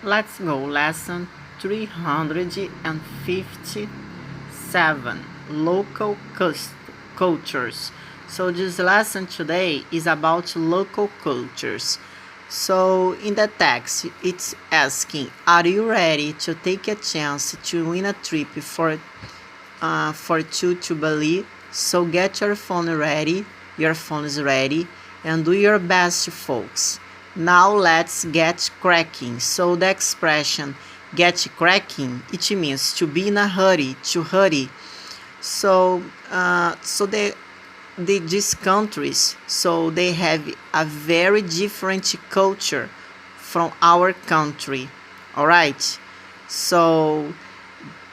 Let's go, lesson 357, local cultures. So this lesson today is about local cultures. So in the text, it's asking, are you ready to take a chance to win a trip for two to Bali? So get your phone ready, your phone is ready, and do your best, folks. Now let's get cracking. So the expression get cracking, it means to be in a hurry, to hurry. These countries, so they have a very different culture from our country. All right. So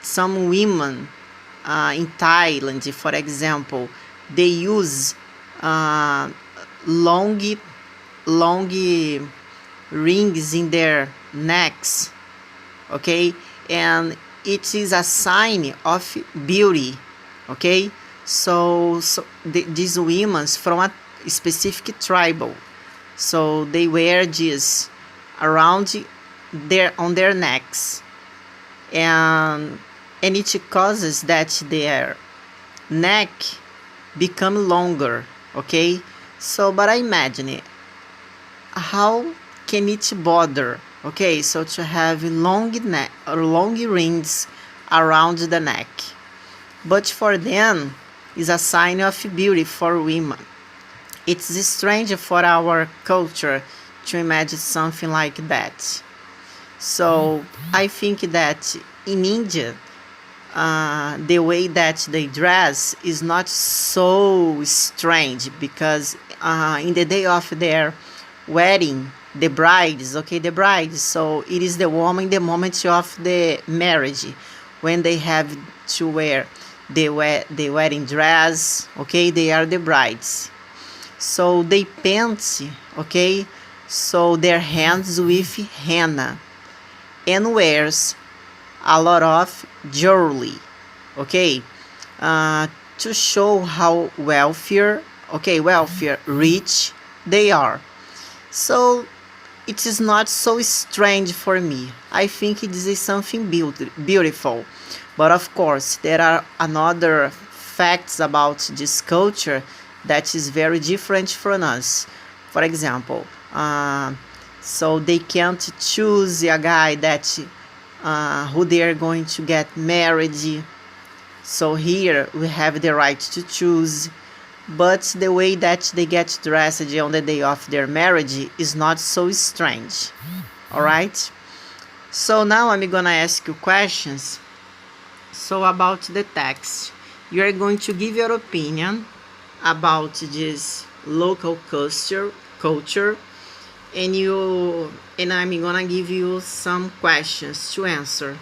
some women in Thailand, for example, they use uh, long long rings in their necks, okay, and it is a sign of beauty, okay. These women from a specific tribal, so they wear this around on their necks, and it causes that their neck become longer, okay. But I imagine it, how can it bother, okay, so to have long rings around the neck, but for them is a sign of beauty for women. It's strange for our culture to imagine something like that. So I think that in India, the way that they dress is not so strange, because in the day of their wedding, the brides, so it is the woman, the moment of the marriage, when they have to wear the wedding dress, okay, they are the brides. So they paint, okay, so their hands with henna, and wears a lot of jewelry, okay, to show how wealthier, rich they are. So it is not so strange for me. I think it is something beautiful. But of course, there are another facts about this culture that is very different from us. For example, so they can't choose a guy that who they are going to get married. So here we have the right to choose, but the way that they get dressed on the day of their marriage is not so strange. All right. So now I'm gonna ask you questions. So about the text, you are going to give your opinion about this local culture, and I'm gonna give you some questions to answer.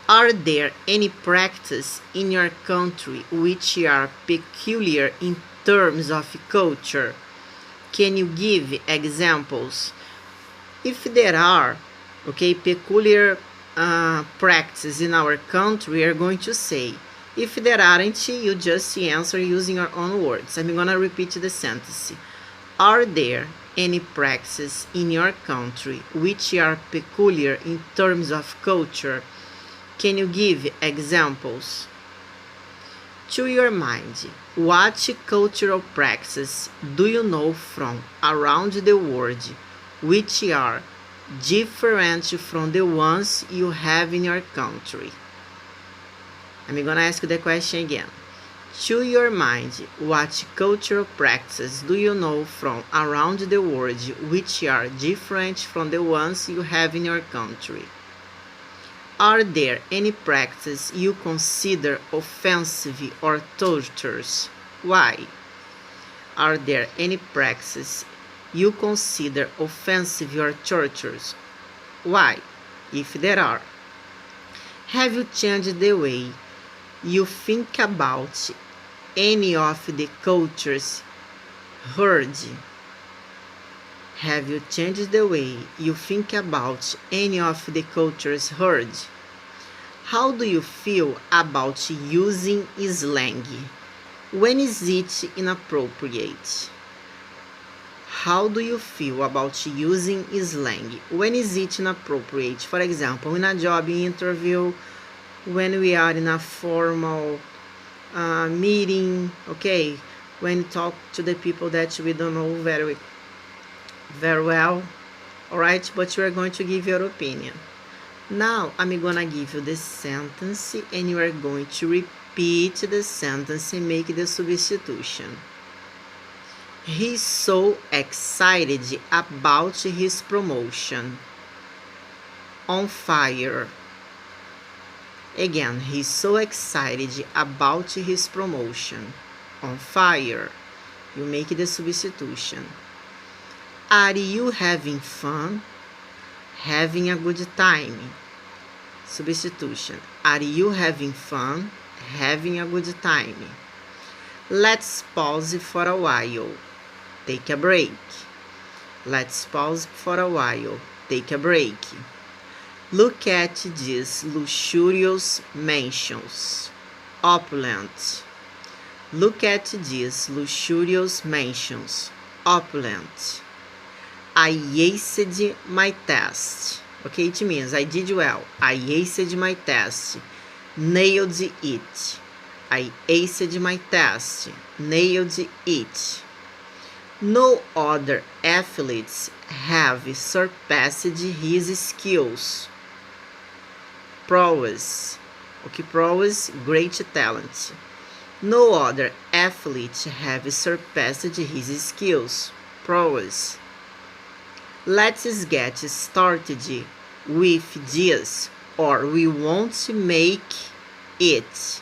Are there any practices in your country which are peculiar in terms of culture? Can you give examples? If there are, okay, peculiar practices in our country, we are going to say. If there aren't, you just answer using your own words. I'm gonna repeat the sentence. Are there any practices in your country which are peculiar in terms of culture? Can you give examples? To your mind, what cultural practices do you know from around the world which are different from the ones you have in your country? I'm gonna ask the question again. To your mind, what cultural practices do you know from around the world which are different from the ones you have in your country? Are there any practices you consider offensive or torturous? Why? Are there any practices you consider offensive or torturous? Why? If there are. Have you changed the way you think about any of the cultures heard? Have you changed the way you think about any of the cultures heard? How do you feel about using slang? When is it inappropriate? How do you feel about using slang? When is it inappropriate? For example, in a job interview, when we are in a formal meeting, okay, when you talk to the people that we don't know very well, all right, but you are going to give your opinion. Now I'm gonna give you the sentence and you are going to repeat the sentence and make the substitution. He's so excited about his promotion. On fire. Again, he's so excited about his promotion. On fire. You make the substitution. Are you having fun? Having a good time. Substitution. Are you having fun? Having a good time. Let's pause for a while. Take a break. Let's pause for a while. Take a break. Look at these luxurious mansions. Opulent. Look at these luxurious mansions. Opulent. I aced my test. Okay, it means I did well. I aced my test. Nailed it. I aced my test. Nailed it. No other athletes have surpassed his skills. Prowess. Okay, prowess, great talent. No other athletes have surpassed his skills. Prowess. Let's get started with this, or we won't make it.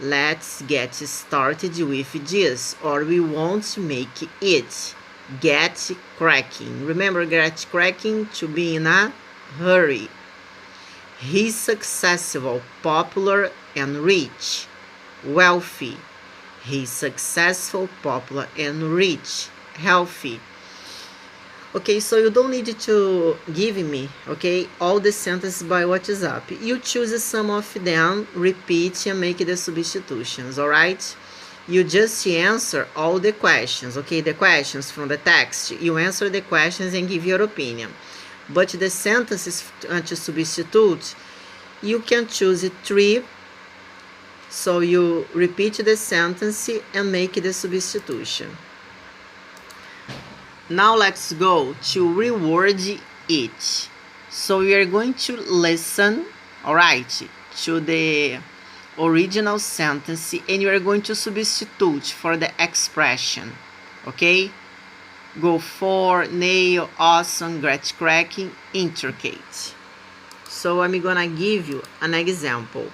Let's get started with this, or we won't make it. Get cracking. Remember, get cracking, to be in a hurry. He's successful, popular, and rich. Wealthy. He's successful, popular, and rich. Healthy. Okay, so you don't need to give me, okay, all the sentences by WhatsApp. You choose some of them, repeat, and make the substitutions, all right? You just answer all the questions, okay? The questions from the text. You answer the questions and give your opinion. But the sentences to substitute, you can choose 3. So you repeat the sentence and make the substitution. Now let's go to reword it. So we are going to listen, all right, to the original sentence and you are going to substitute for the expression, okay? Go for, nail, awesome, great cracking, intricate. So I'm gonna give you an example.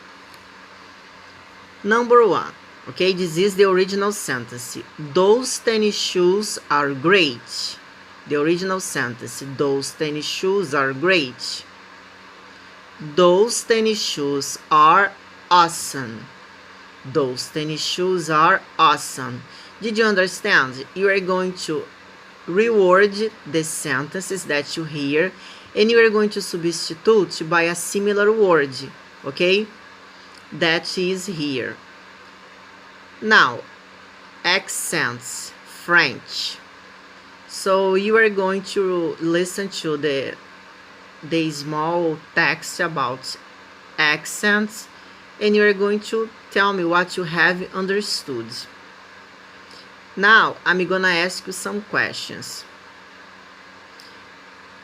Number 1. Okay, this is the original sentence. Those tennis shoes are great. The original sentence. Those tennis shoes are great. Those tennis shoes are awesome. Those tennis shoes are awesome. Did you understand? You are going to reword the sentences that you hear and you are going to substitute by a similar word. Okay? That is here. Now, accents, French. So you are going to listen to the small text about accents and you are going to tell me what you have understood. Now, I'm gonna ask you some questions.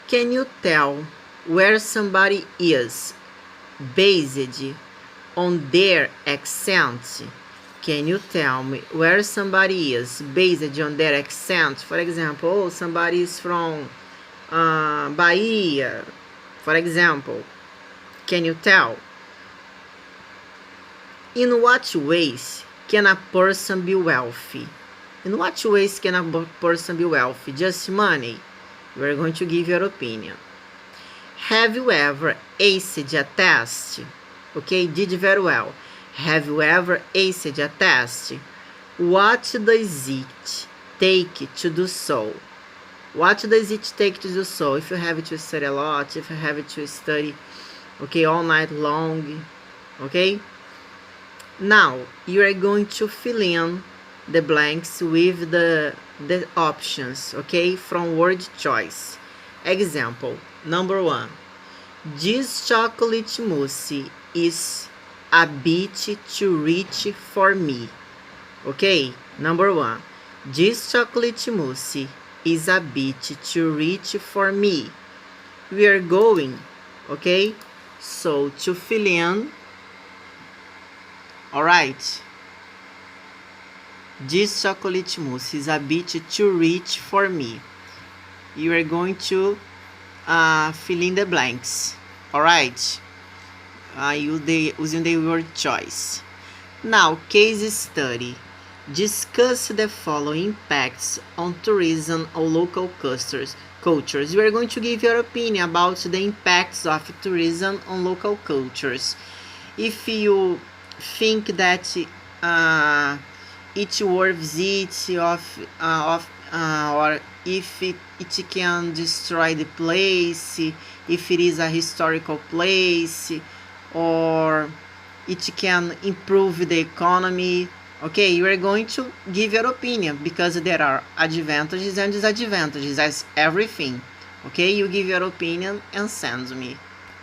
Can you tell where somebody is based on their accent? Can you tell me where somebody is based on their accent? For example, oh, somebody is from Bahia, for example. Can you tell? In what ways can a person be wealthy? In what ways can a person be wealthy? Just money? We're going to give your opinion. Have you ever aced a test? Okay, did very well. Have you ever aced a test? What does it take to do so? What does it take to do so? If you have to study a lot, if you have to study, okay, all night long, okay? Now, you are going to fill in the blanks with the the options, okay, from word choice. Example, number 1. This chocolate mousse is a bit too rich for me. Okay, number 1. This chocolate mousse is a bit too rich for me. We are going, okay, so to fill in. Alright, this chocolate mousse is a bit too rich for me. You are going to fill in the blanks. Alright, using the word choice. Now, case study. Discuss the following impacts on tourism or local cultures. You are going to give your opinion about the impacts of tourism on local cultures. If you think that it's worth it, or if it can destroy the place, if it is a historical place, or it can improve the economy. Okay, you are going to give your opinion because there are advantages and disadvantages as everything. Okay, you give your opinion and send me.